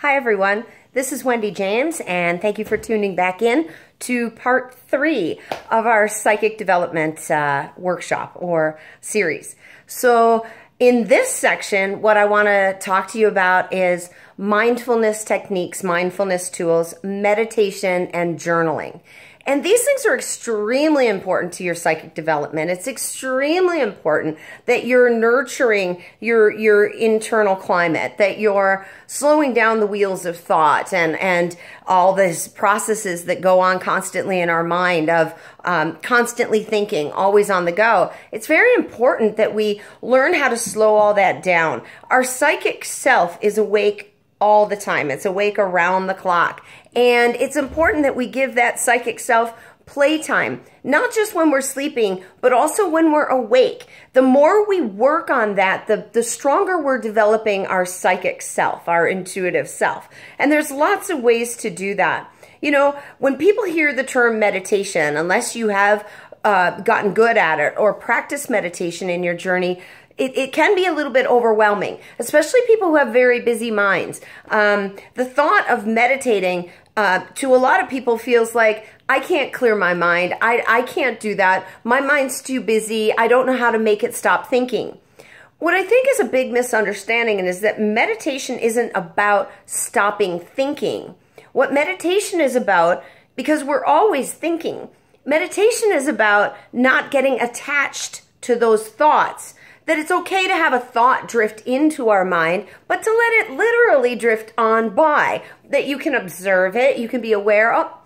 Hi everyone, this is Wendy James and thank you for tuning back in to part 3 of our psychic development workshop or series. So in this section, what I want to talk to you about is mindfulness techniques, mindfulness tools, meditation, and journaling. And these things are extremely important to your psychic development. It's extremely important that you're nurturing your internal climate, that you're slowing down the wheels of thought and all these processes that go on constantly in our mind of constantly thinking, always on the go. It's very important that we learn how to slow all that down. Our psychic self is awake all the time. It's awake around the clock. And it's important that we give that psychic self playtime, not just when we're sleeping, but also when we're awake. The more we work on that, the stronger we're developing our psychic self, our intuitive self. And there's lots of ways to do that. You know, when people hear the term meditation, unless you have gotten good at it or practice meditation in your journey, it can be a little bit overwhelming, especially people who have very busy minds. The thought of meditating to a lot of people feels like, I can't clear my mind. I can't do that. My mind's too busy. I don't know how to make it stop thinking. What I think is a big misunderstanding is that meditation isn't about stopping thinking. What meditation is about, because we're always thinking, meditation is about not getting attached to those thoughts. That it's okay to have a thought drift into our mind, but to let it literally drift on by. That you can observe it, you can be aware, oh,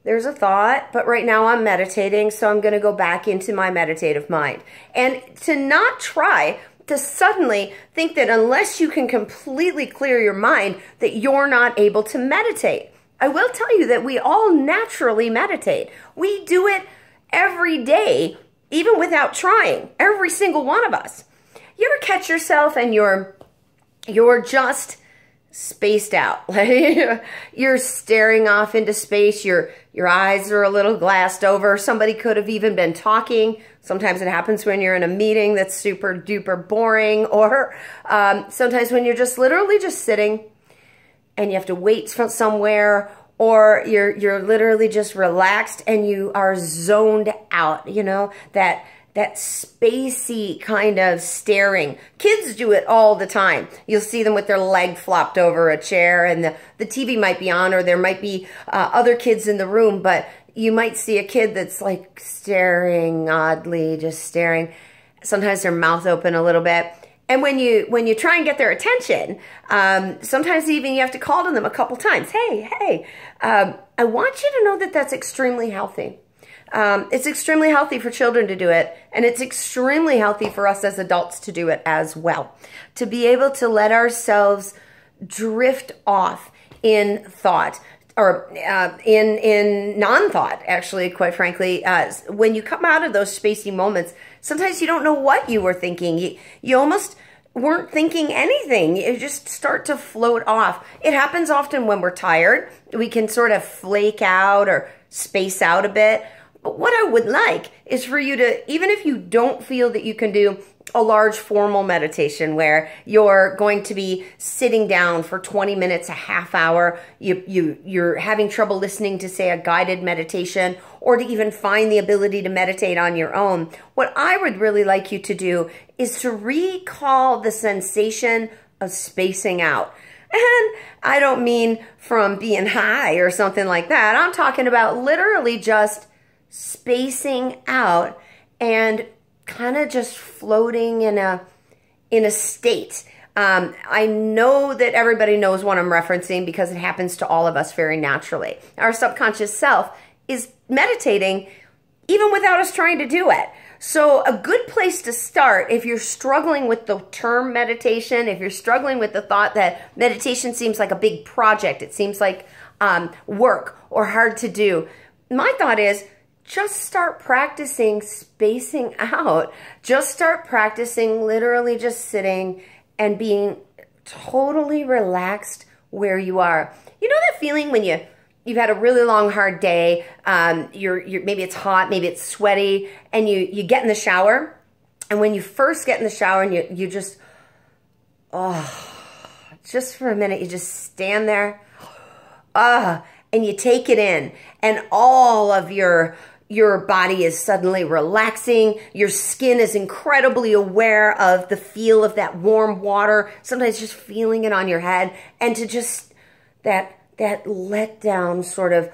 there's a thought, but right now I'm meditating, so I'm going to go back into my meditative mind. And to not try to suddenly think that unless you can completely clear your mind, that you're not able to meditate. I will tell you that we all naturally meditate. We do it every day, even without trying, every single one of us. You ever catch yourself and you're just spaced out? You're staring off into space, your eyes are a little glassed over. Somebody could have even been talking. Sometimes it happens when you're in a meeting that's super duper boring, or sometimes when you're just literally just sitting and you have to wait from somewhere, or you're literally just relaxed and you are zoned out, you know, that spacey kind of staring. Kids do it all the time. You'll see them with their leg flopped over a chair and the TV might be on, or there might be other kids in the room, but you might see a kid that's like staring oddly, just staring. Sometimes their mouth open a little bit. And when you try and get their attention, sometimes even you have to call to them a couple times. Hey, I want you to know that that's extremely healthy. It's extremely healthy for children to do it, and it's extremely healthy for us as adults to do it as well. To be able to let ourselves drift off in thought, or in non-thought, actually, quite frankly. When you come out of those spacey moments, sometimes you don't know what you were thinking. You almost weren't thinking anything. You just start to float off. It happens often when we're tired. We can sort of flake out or space out a bit. But what I would like is for you to, even if you don't feel that you can do a large formal meditation where you're going to be sitting down for 20 minutes, a half hour, you're having trouble listening to, say, a guided meditation, or to even find the ability to meditate on your own, what I would really like you to do is to recall the sensation of spacing out. And I don't mean from being high or something like that. I'm talking about literally just spacing out and kind of just floating in a state. I know that everybody knows what I'm referencing because it happens to all of us very naturally. Our subconscious self is meditating even without us trying to do it. So a good place to start, if you're struggling with the term meditation, if you're struggling with the thought that meditation seems like a big project, it seems like work or hard to do, my thought is, just start practicing spacing out. Just start practicing literally just sitting and being totally relaxed where you are. You know that feeling when you've had a really long, hard day, maybe it's hot, maybe it's sweaty, and you get in the shower, and when you first get in the shower and you just, just for a minute, you just stand there, and you take it in, and all of your body is suddenly relaxing. Your skin is incredibly aware of the feel of that warm water, sometimes just feeling it on your head, and to just that let down sort of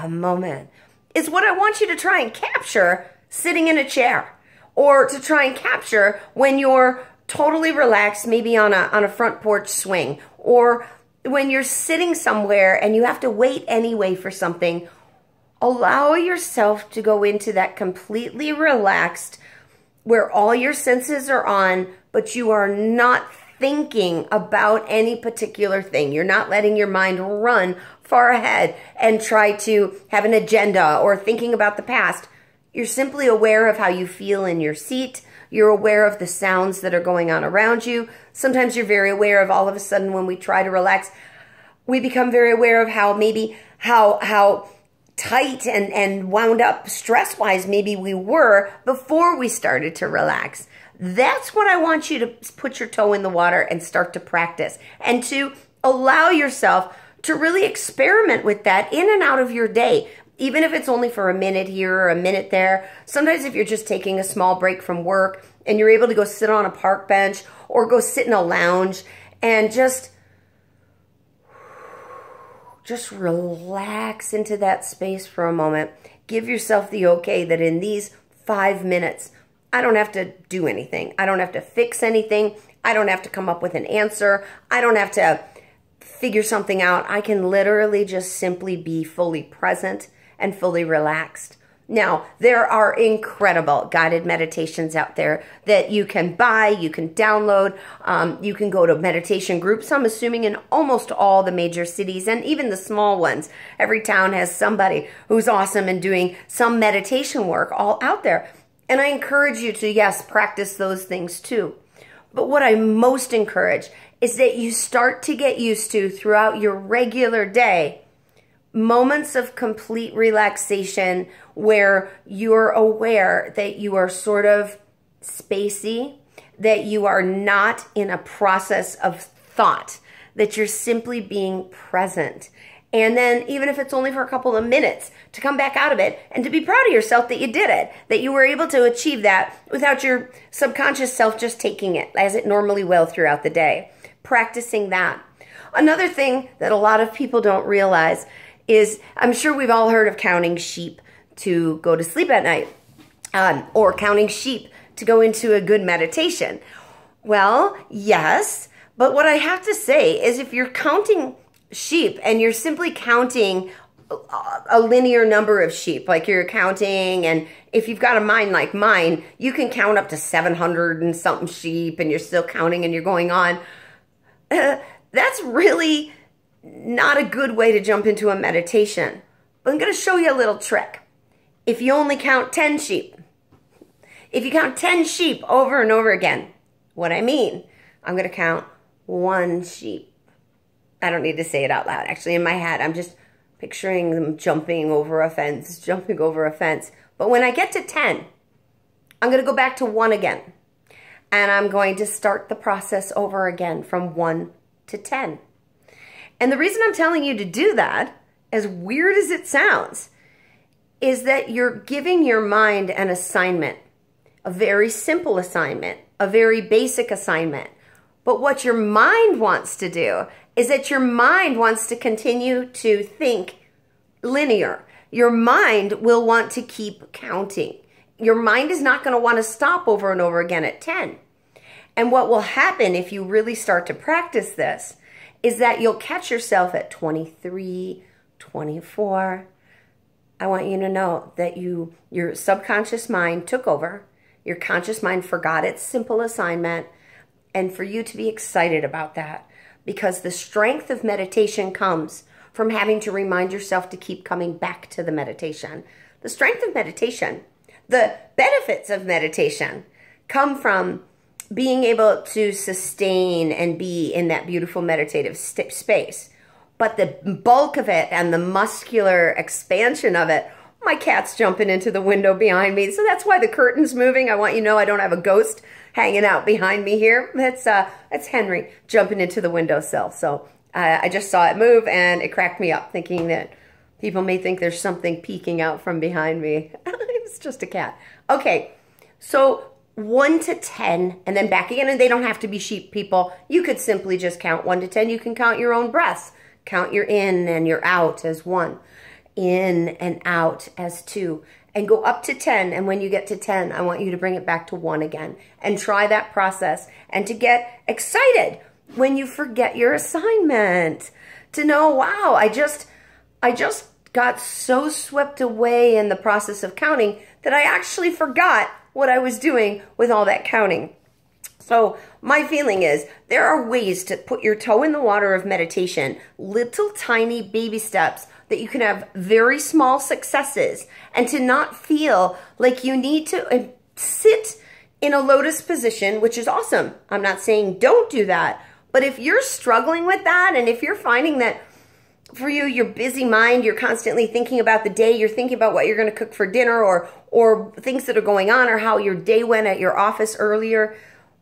moment is what I want you to try and capture sitting in a chair, or to try and capture when you're totally relaxed, maybe on a front porch swing, or when you're sitting somewhere and you have to wait anyway for something. Allow yourself to go into that completely relaxed, where all your senses are on, but you are not thinking about any particular thing. You're not letting your mind run far ahead and try to have an agenda or thinking about the past. You're simply aware of how you feel in your seat. You're aware of the sounds that are going on around you. Sometimes you're very aware of all of a sudden when we try to relax, we become very aware of how tight and wound up stress-wise maybe we were before we started to relax. That's what I want you to put your toe in the water and start to practice, and to allow yourself to really experiment with that in and out of your day, even if it's only for a minute here or a minute there. Sometimes if you're just taking a small break from work and you're able to go sit on a park bench or go sit in a lounge and just relax into that space for a moment. Give yourself the okay that in these 5 minutes, I don't have to do anything. I don't have to fix anything. I don't have to come up with an answer. I don't have to figure something out. I can literally just simply be fully present and fully relaxed. Now, there are incredible guided meditations out there that you can buy, you can download, you can go to meditation groups, I'm assuming in almost all the major cities and even the small ones. Every town has somebody who's awesome and doing some meditation work all out there. And I encourage you to, yes, practice those things too. But what I most encourage is that you start to get used to throughout your regular day moments of complete relaxation where you're aware that you are sort of spacey, that you are not in a process of thought, that you're simply being present. And then even if it's only for a couple of minutes, to come back out of it and to be proud of yourself that you did it, that you were able to achieve that without your subconscious self just taking it as it normally will throughout the day. Practicing that. Another thing that a lot of people don't realize is, I'm sure we've all heard of counting sheep to go to sleep at night, or counting sheep to go into a good meditation. Well, yes, but what I have to say is if you're counting sheep and you're simply counting a linear number of sheep, like you're counting, and if you've got a mind like mine, you can count up to 700 and something sheep and you're still counting and you're going on. That's really not a good way to jump into a meditation. But I'm going to show you a little trick. If you only count 10 sheep, if you count 10 sheep over and over again, what I mean, I'm going to count 1 sheep. I don't need to say it out loud. Actually, in my head, I'm just picturing them jumping over a fence, jumping over a fence. But when I get to 10, I'm going to go back to 1 again. And I'm going to start the process over again from 1 to 10. And the reason I'm telling you to do that, as weird as it sounds, is that you're giving your mind an assignment, a very simple assignment, a very basic assignment. But what your mind wants to do is that your mind wants to continue to think linear. Your mind will want to keep counting. Your mind is not going to want to stop over and over again at 10. And what will happen if you really start to practice this is that you'll catch yourself at 23, 24. I want you to know that your subconscious mind took over. Your conscious mind forgot its simple assignment. And for you to be excited about that, because the strength of meditation comes from having to remind yourself to keep coming back to the meditation. The strength of meditation, the benefits of meditation come from being able to sustain and be in that beautiful meditative space. But the bulk of it and the muscular expansion of it my cat's jumping into the window behind me. So that's why the curtain's moving. I want you to know I don't have a ghost hanging out behind me here. That's Henry jumping into the windowsill. So I just saw it move and it cracked me up, thinking that people may think there's something peeking out from behind me. It's just a cat. Okay, so 1 to 10 and then back again. And they don't have to be sheep people. You could simply just count 1 to 10. You can count your own breaths. Count your in and your out as 1. In and out as 2. And go up to 10. And when you get to 10, I want you to bring it back to 1 again. And try that process. And to get excited when you forget your assignment. To know, wow, I just got so swept away in the process of counting that I actually forgot what I was doing with all that counting. So my feeling is there are ways to put your toe in the water of meditation, little tiny baby steps that you can have very small successes, and to not feel like you need to sit in a lotus position, which is awesome. I'm not saying don't do that, but if you're struggling with that, and if you're finding that for you, your busy mind, you're constantly thinking about the day, you're thinking about what you're going to cook for dinner, or things that are going on, or how your day went at your office earlier,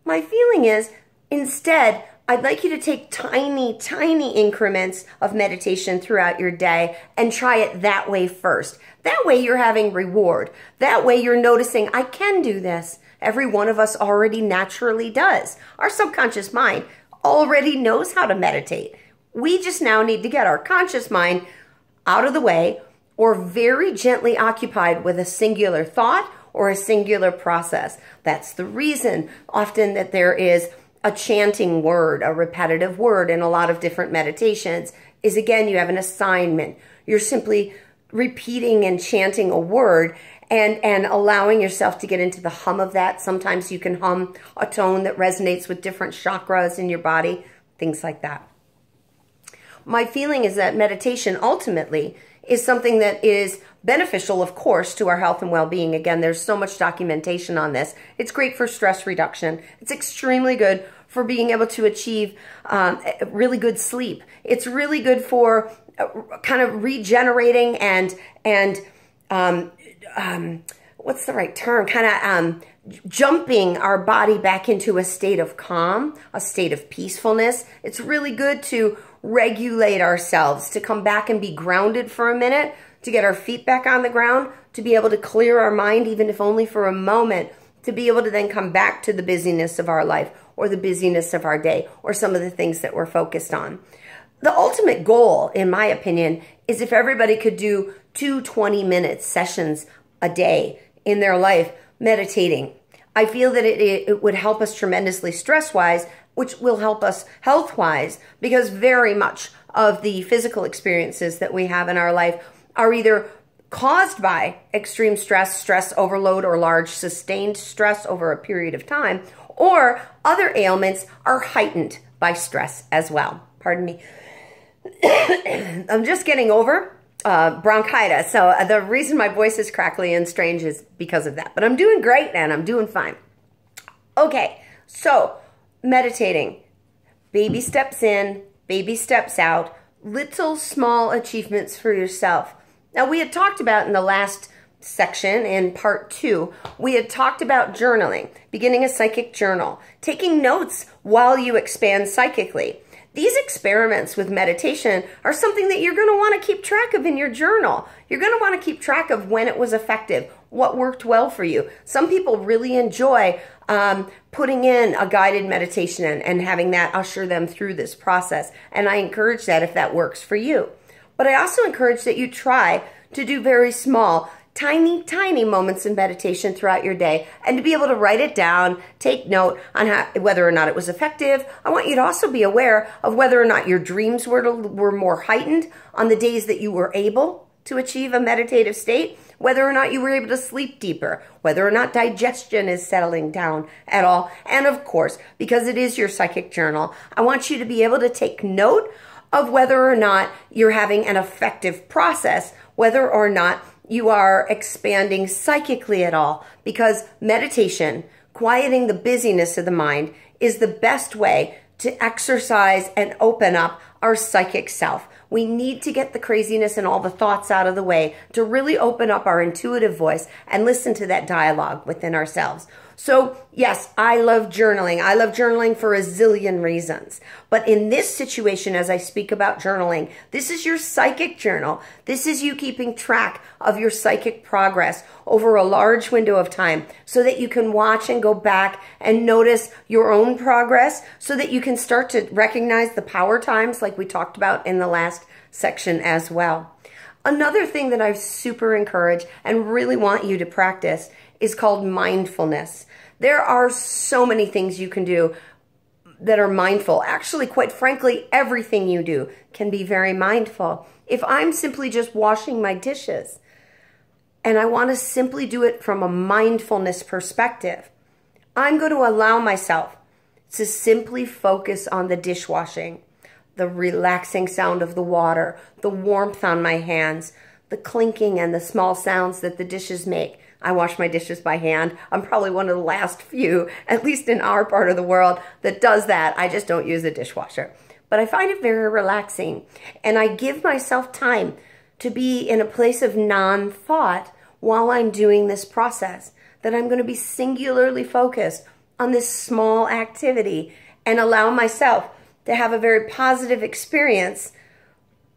my feeling is, instead, I'd like you to take tiny, tiny increments of meditation throughout your day and try it that way first. That way you're having reward. That way you're noticing, I can do this. Every one of us already naturally does. Our subconscious mind already knows how to meditate. We just now need to get our conscious mind out of the way, or very gently occupied with a singular thought or a singular process. That's the reason often that there is a chanting word, a repetitive word in a lot of different meditations, is again, you have an assignment. You're simply repeating and chanting a word and allowing yourself to get into the hum of that. Sometimes you can hum a tone that resonates with different chakras in your body, things like that. My feeling is that meditation ultimately is something that is beneficial, of course, to our health and well-being. Again, there's so much documentation on this. It's great for stress reduction. It's extremely good for being able to achieve really good sleep. It's really good for kind of regenerating and what's the right term? Kind of jumping our body back into a state of calm, a state of peacefulness. It's really good to regulate ourselves, to come back and be grounded for a minute, to get our feet back on the ground, to be able to clear our mind, even if only for a moment, to be able to then come back to the busyness of our life or the busyness of our day or some of the things that we're focused on. The ultimate goal, in my opinion, is if everybody could do 2 20-minute sessions a day in their life meditating. I feel that it would help us tremendously stress-wise, which will help us health-wise, because very much of the physical experiences that we have in our life are either caused by extreme stress, stress overload, or large sustained stress over a period of time, or other ailments are heightened by stress as well. Pardon me. I'm just getting over bronchitis, so the reason my voice is crackly and strange is because of that. But I'm doing great and I'm doing fine. Okay, so meditating, baby steps in, baby steps out, little small achievements for yourself. Now, we had talked about in the last section, in part 2, we had talked about journaling, beginning a psychic journal, taking notes while you expand psychically. These experiments with meditation are something that you're going to want to keep track of in your journal. You're going to want to keep track of when it was effective, what worked well for you. Some people really enjoy putting in a guided meditation and having that usher them through this process. And I encourage that if that works for you. But I also encourage that you try to do very small, tiny, tiny moments in meditation throughout your day, and to be able to write it down, take note on whether or not it was effective. I want you to also be aware of whether or not your dreams were more heightened on the days that you were able to achieve a meditative state, whether or not you were able to sleep deeper, whether or not digestion is settling down at all. And of course, because it is your psychic journal, I want you to be able to take note of whether or not you're having an effective process, whether or not you are expanding psychically at all, because meditation, quieting the busyness of the mind, is the best way to exercise and open up our psychic self. We need to get the craziness and all the thoughts out of the way to really open up our intuitive voice and listen to that dialogue within ourselves. So yes, I love journaling. I love journaling for a zillion reasons. But in this situation, as I speak about journaling, this is your psychic journal. This is you keeping track of your psychic progress over a large window of time so that you can watch and go back and notice your own progress so that you can start to recognize the power times like we talked about in the last section as well. Another thing that I super encourage and really want you to practice is called mindfulness. There are so many things you can do that are mindful. Actually, quite frankly, everything you do can be very mindful. If I'm simply just washing my dishes and I want to simply do it from a mindfulness perspective, I'm going to allow myself to simply focus on the dishwashing, the relaxing sound of the water, the warmth on my hands, the clinking and the small sounds that the dishes make. I wash my dishes by hand. I'm probably one of the last few, at least in our part of the world, that does that. I just don't use a dishwasher. But I find it very relaxing. And I give myself time to be in a place of non-thought while I'm doing this process, that I'm going to be singularly focused on this small activity and allow myself to have a very positive experience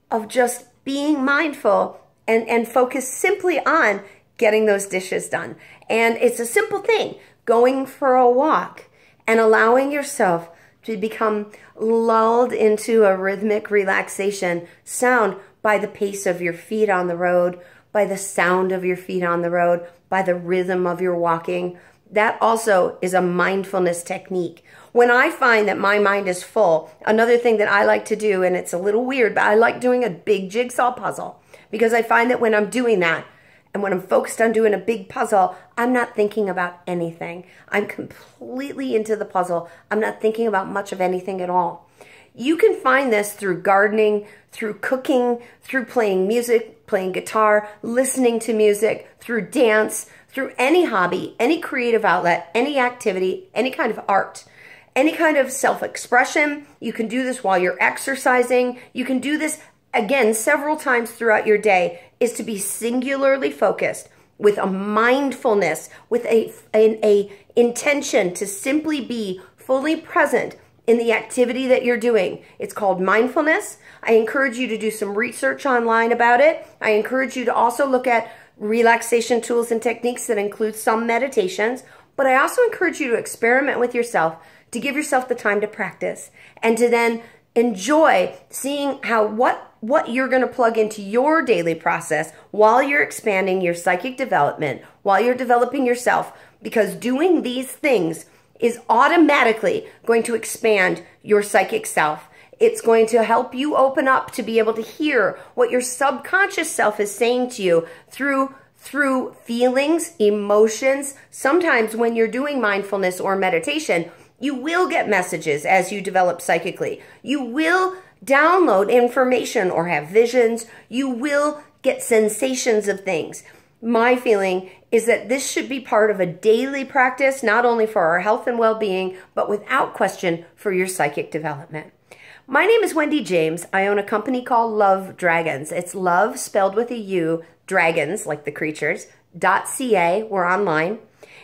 of just being mindful and focus simply on getting those dishes done. And it's a simple thing, going for a walk and allowing yourself to become lulled into a rhythmic relaxation sound by the pace of your feet on the road, by the sound of your feet on the road, by the rhythm of your walking. That also is a mindfulness technique. When I find that my mind is full, another thing that I like to do, and it's a little weird, but I like doing a big jigsaw puzzle, because I find that when I'm doing that, and when I'm focused on doing a big puzzle, I'm not thinking about anything. I'm completely into the puzzle. I'm not thinking about much of anything at all. You can find this through gardening, through cooking, through playing music, playing guitar, listening to music, through dance, through any hobby, any creative outlet, any activity, any kind of art, any kind of self-expression. You can do this while you're exercising. You can do this, again, several times throughout your day, is to be singularly focused with a mindfulness, with a intention to simply be fully present in the activity that you're doing. It's called mindfulness. I encourage you to do some research online about it. I encourage you to also look at relaxation tools and techniques that include some meditations, but I also encourage you to experiment with yourself, to give yourself the time to practice, and to then enjoy seeing how what you're going to plug into your daily process while you're expanding your psychic development, while you're developing yourself, because doing these things is automatically going to expand your psychic self. It's going to help you open up to be able to hear what your subconscious self is saying to you through feelings, emotions. Sometimes when you're doing mindfulness or meditation, you will get messages as you develop psychically. You will download information or have visions. You will get sensations of things. My feeling is that this should be part of a daily practice, not only for our health and well-being, but without question for your psychic development. My name is Wendy James. I own a company called Love Dragons. It's love spelled with a U, dragons, like the creatures, .ca. We're online.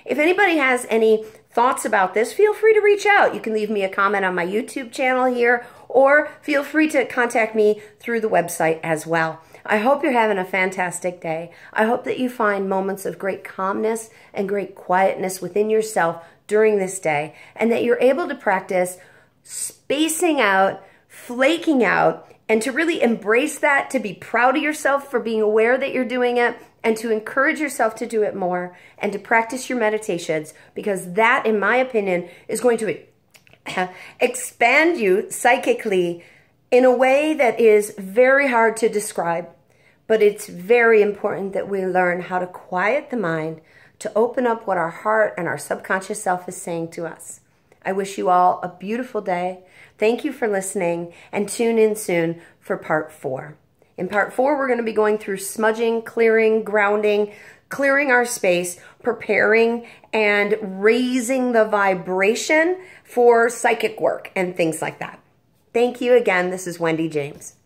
If anybody has any thoughts about this, feel free to reach out. You can leave me a comment on my YouTube channel here, or feel free to contact me through the website as well. I hope you're having a fantastic day. I hope that you find moments of great calmness and great quietness within yourself during this day, and that you're able to practice spacing out, flaking out, and to really embrace that, to be proud of yourself for being aware that you're doing it, and to encourage yourself to do it more, and to practice your meditations, because that, in my opinion, is going to expand you psychically in a way that is very hard to describe. But it's very important that we learn how to quiet the mind, to open up what our heart and our subconscious self is saying to us. I wish you all a beautiful day. Thank you for listening, and tune in soon for part 4. In part 4, we're going to be going through smudging, clearing, grounding, clearing our space, preparing, and raising the vibration for psychic work and things like that. Thank you again. This is Wendy James.